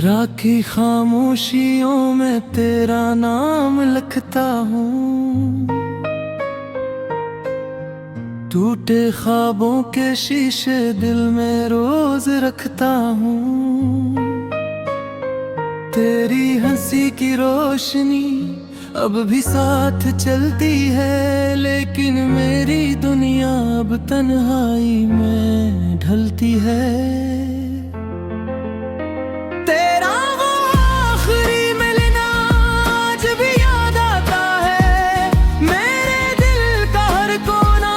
राखी खामोशियों में तेरा नाम लिखता हूँ, टूटे ख्वाबों के शीशे दिल में रोज रखता हूँ। तेरी हंसी की रोशनी अब भी साथ चलती है, लेकिन मेरी दुनिया अब तन्हाई में ढलती है। तेरा वो आखिरी मिलना आज भी याद आता है, मेरे दिल का हर कोना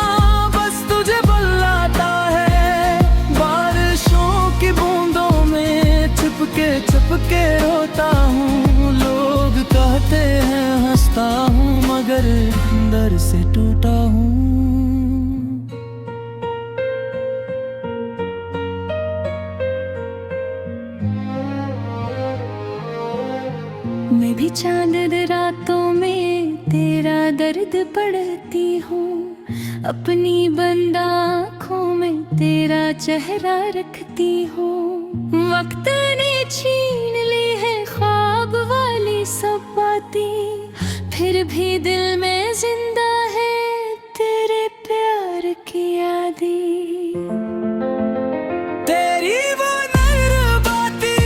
बस तुझे बुलाता है। बारिशों की बूंदों में छिपके रोता हूँ, लोग कहते हैं हंसता हूँ मगर अंदर से टूटा हूँ। मैं भी चांद रातों में तेरा दर्द पढ़ती हूँ, अपनी बंद आँखों में तेरा चेहरा रखती हूँ। वक्त ने छीन ली है ख्वाब वाली सब बातें, फिर भी दिल में जिंदा है तेरे प्यार की यादें। तेरी वो नर्म बातें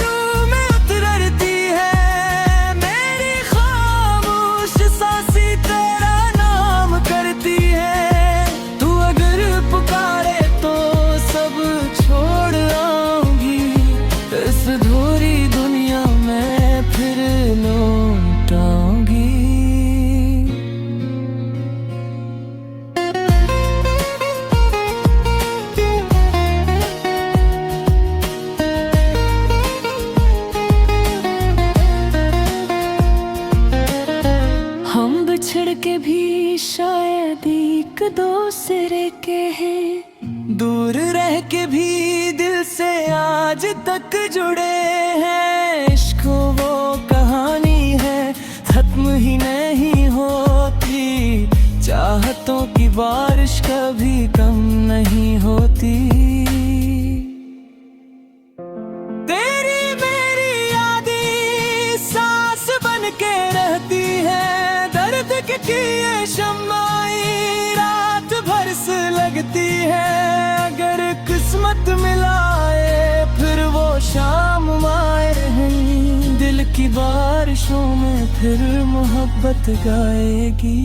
रूह में उतरती है, मेरी खामोश सांसें तेरा नाम करती है। तू अगर पुकारे तो सब छोड़ आऊंगी, इस अधूरी दुनिया में फिर लौट आऊंगी। हम बिछड़ के भी शायद एक दूसरे के हैं, दूर रह के भी दिल से आज तक जुड़े हैं। इश्क वो कहानी है खत्म ही नहीं होती, चाहतों की बारिश कभी कम नहीं होती। तेरी मेरी यादें सांस बन के रहती है, दर्द की ये शम्माई रात भर से लगती है। अगर किस्मत मिलाए फिर वो शाम आए हैं, दिल की बारिशों में फिर मोहब्बत गाएगी।